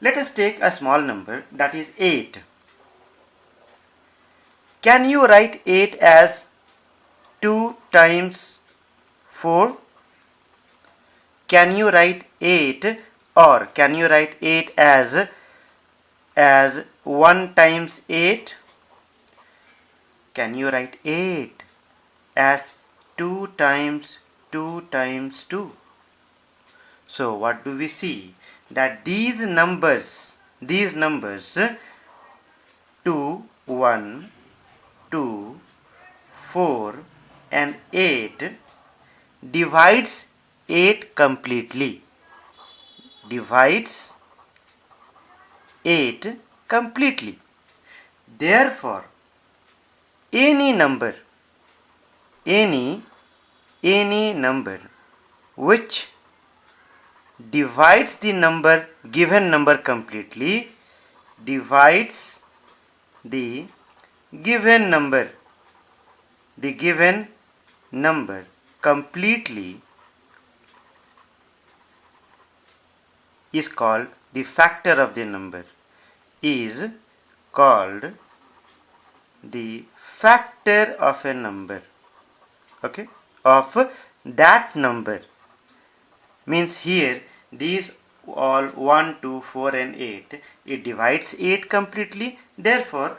Let us take a small number, that is 8. Can you write 8 as 2 times 4? Can you write 8, or can you write 8 as 1 times 8? Can you write 8 as 2 times 2 times 2? So what do we see? That these numbers 2, 1, 2, 4 and 8 divides 8 completely. Divides 8 completely. Therefore, any number which divides the given number completely, divides the given number completely, is called the factor of the number, is called the factor of a number. Okay, of that number. Means here these all 1, 2, 4 and 8, it divides 8 completely. Therefore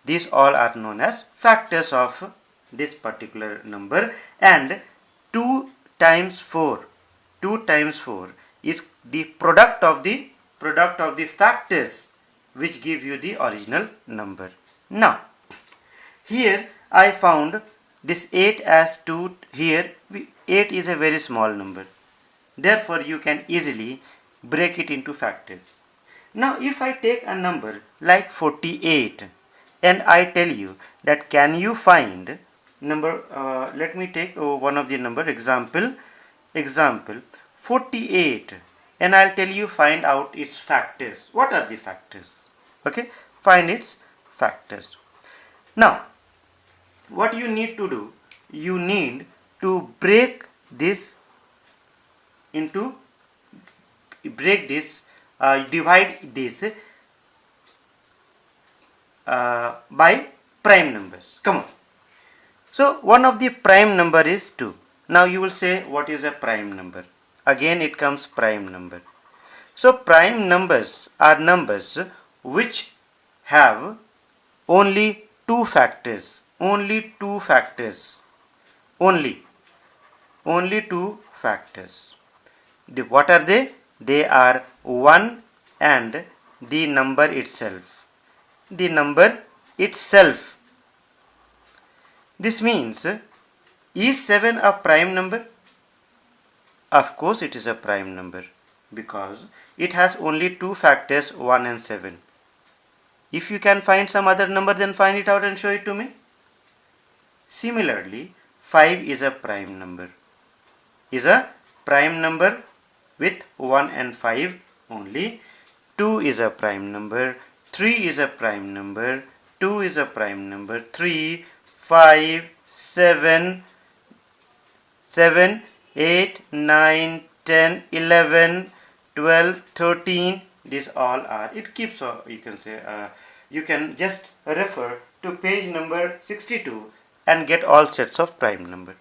these all are known as factors of this particular number. And 2 times 4 is the product of the factors which give you the original number. Now here I found this 8 as 2. Here 8 is a very small number, therefore you can easily break it into factors. Now if I take a number like 48 and I tell you that can you find number, let me take one of the number, example 48, and I'll tell you find out its factors. What are the factors? Okay, find its factors. Now what you need to do, you need to break this, divide this by prime numbers. Come on. So one of the prime number is 2. Now you will say, what is a prime number? Again it comes prime number. So prime numbers are numbers which have only 2 factors. Only 2 factors. Only 2 factors. What are they? They are 1 and the number itself. The number itself. This means, is 7 a prime number? Of course it is a prime number, because it has only 2 factors, 1 and 7. If you can find some other number, then find it out and show it to me. Similarly, 5 is a prime number. Is a prime number with 1 and 5 only. 2 is a prime number. 3 is a prime number. 2 is a prime number. 3, 5, 7, 8, 9, 10, 11, 12, 13. These all are. It keeps, you can say, you can just refer to page number 62 and get all sets of prime number.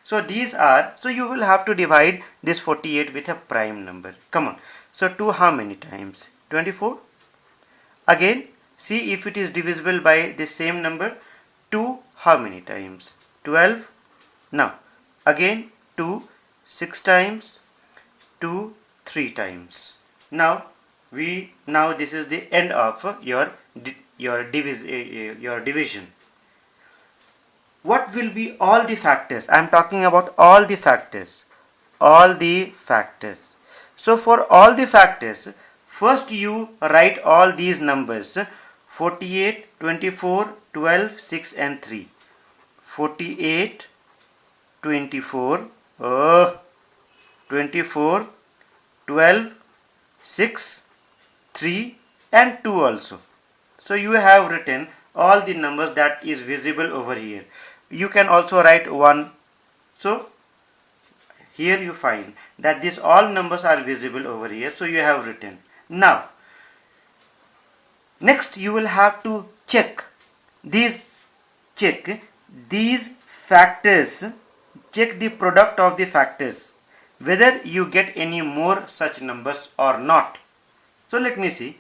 So these are, so you will have to divide this 48 with a prime number. Come on. So 2 how many times? 24. Again, see if it is divisible by the same number. 2 how many times? 12. Now again 2 6 times, 2 3 times. Now this is the end of your division. What will be all the factors? I am talking about all the factors. All the factors. So for all the factors, first you write all these numbers: 48, 24, 12, 6 and 3. 48, 24, 24, 12, 6, 3 and 2 also. So you have written all the numbers that is visible over here. You can also write 1. So here you find that these all numbers are visible over here, so you have written. Now next you will have to check these factors, check the product of the factors, whether you get any more such numbers or not. So let me see.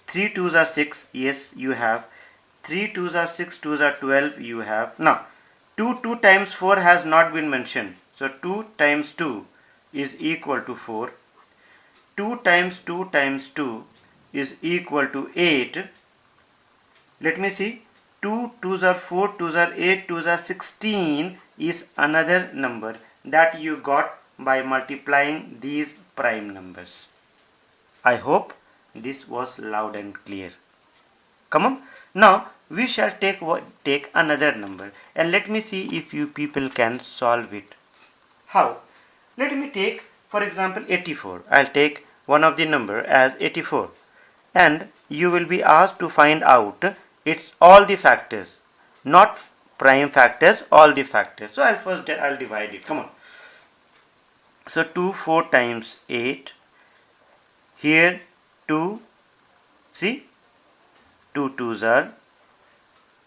3 2s are 6, yes you have. 3 2s are 6, 2s are 12, you have. Now 2 times 4 has not been mentioned, so 2 times 2 is equal to 4. 2 times 2 times 2 is equal to 8. Let me see. 2 2s are 4, 2s are 8, 2s are 16 is another number that you got by multiplying these prime numbers. I hope this was loud and clear. Come on. Now we shall take another number, and let me see if you people can solve it. How? Let me take, for example, 84. I'll take one of the number as 84, and you will be asked to find out its all the factors, not prime factors, all the factors. So I'll divide it. Come on. So 2 4 times 8. Here 2, see, 2 2s are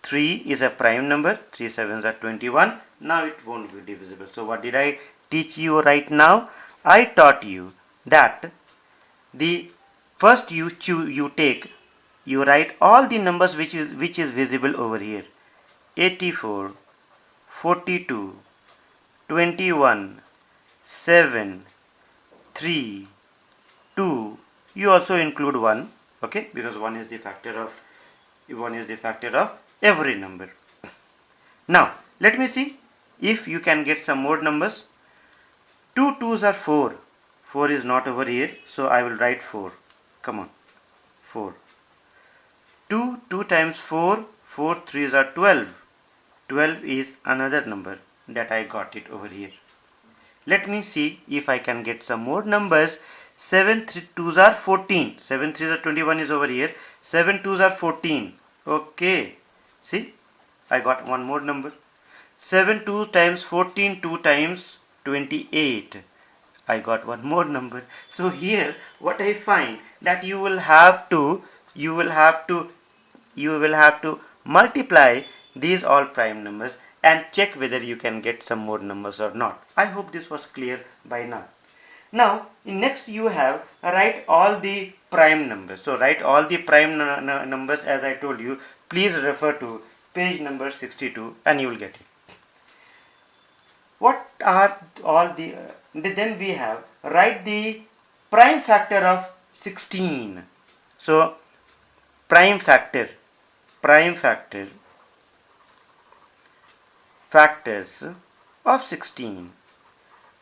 3 is a prime number, 3 7s are 21. Now it won't be divisible. So what did I teach you right now? I taught you that the first you write all the numbers which is visible over here. 84, 42, 21, 7, 3, 2. You also include 1, okay, because 1 is the factor of every number. Now let me see if you can get some more numbers. 2 2s are 4. 4 is not over here, so I will write 4. Come on, 4. 2 times 4, 4 3s are 12. 12 is another number that I got it over here. Let me see if I can get some more numbers. 7 2s are 14. 7 3s are 21 is over here. 7 2s are 14. Okay. See, I got one more number. 7 2 times 14, 2 times 28. I got one more number. So here what I find that you will have to multiply these all prime numbers and check whether you can get some more numbers or not. I hope this was clear by now. Now next you have write all the prime numbers. So write all the prime numbers as I told you. Please refer to page number 62 and you will get it. What are all the then we have write the prime factor of 16. So prime factors of 16.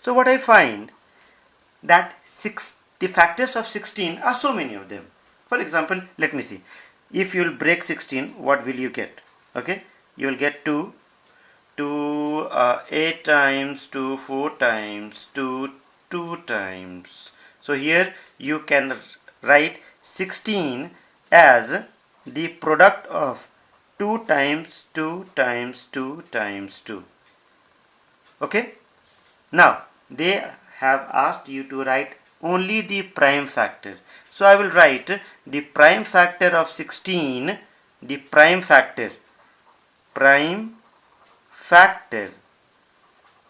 So what I find that the factors of 16 are so many of them. For example, let me see. If you will break 16, what will you get? Okay, you will get 2 8 times 2 4 times 2 2 times. So here you can write 16 as the product of 2 times 2 times 2 times 2. Okay, now they have asked you to write only the prime factor. So I will write the prime factor of 16. The prime factor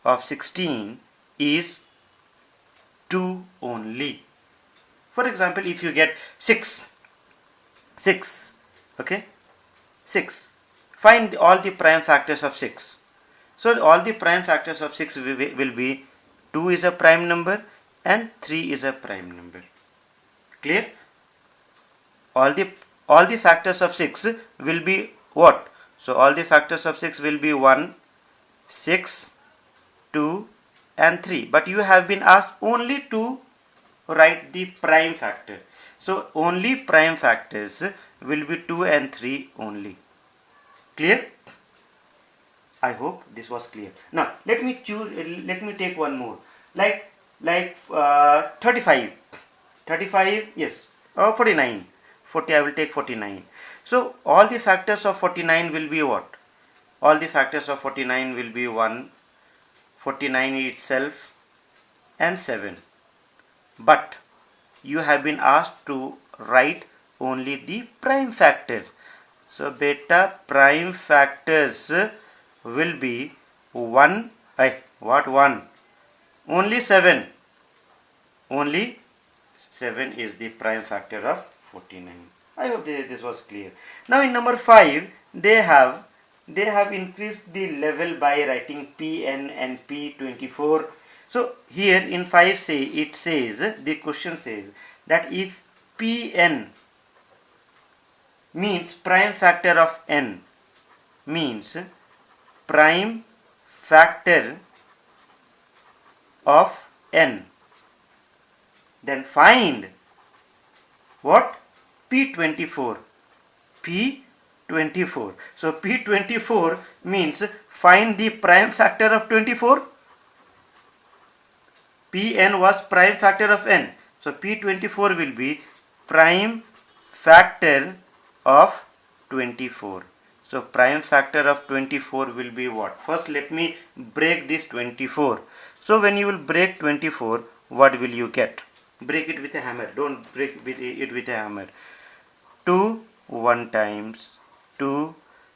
of 16 is 2 only. For example, if you get 6, okay, 6, find all the prime factors of 6. So all the prime factors of 6 will be 2 is a prime number and 3 is a prime number. Clear? All the factors of 6 will be what? So all the factors of 6 will be 1, 6, 2 and 3. But you have been asked only to write the prime factor. So only prime factors will be 2 and 3 only. Clear? I hope this was clear. Now let me take one more. Like 35, yes, or 49. 40, I will take 49. So all the factors of 49 will be what? All the factors of 49 will be 1, 49 itself, and 7. But you have been asked to write only the prime factor. So beta prime factors will be 1, what 1? Only 7. Only 7 is the prime factor of 49. I hope this was clear. Now in number 5, they have increased the level by writing Pn and P24. So here in 5 the question says that if Pn means prime factor of n, means prime factor of n, then find what? P24. P24. So P24 means find the prime factor of 24. Pn was prime factor of n. So P24 will be prime factor of 24. So prime factor of 24 will be what? First let me break this 24. So when you will break 24, what will you get? Break it with a hammer. Don't break it with a hammer. 2 1 times 2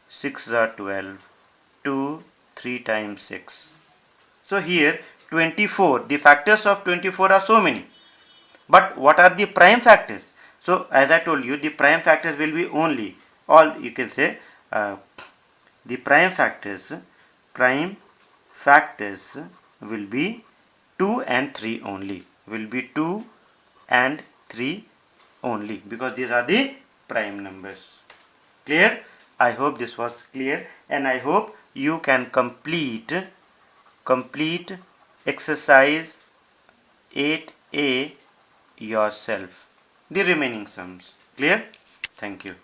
6 are 12. 2 3 times 6. So here 24, the factors of 24 are so many. But what are the prime factors? So as I told you, the prime factors will be only, all you can say, the prime factors will be 2 and 3 only. Will be 2 and 3 only, because these are the prime numbers. Clear? I hope this was clear, and I hope you can complete exercise 8A yourself, the remaining sums. Clear? Thank you.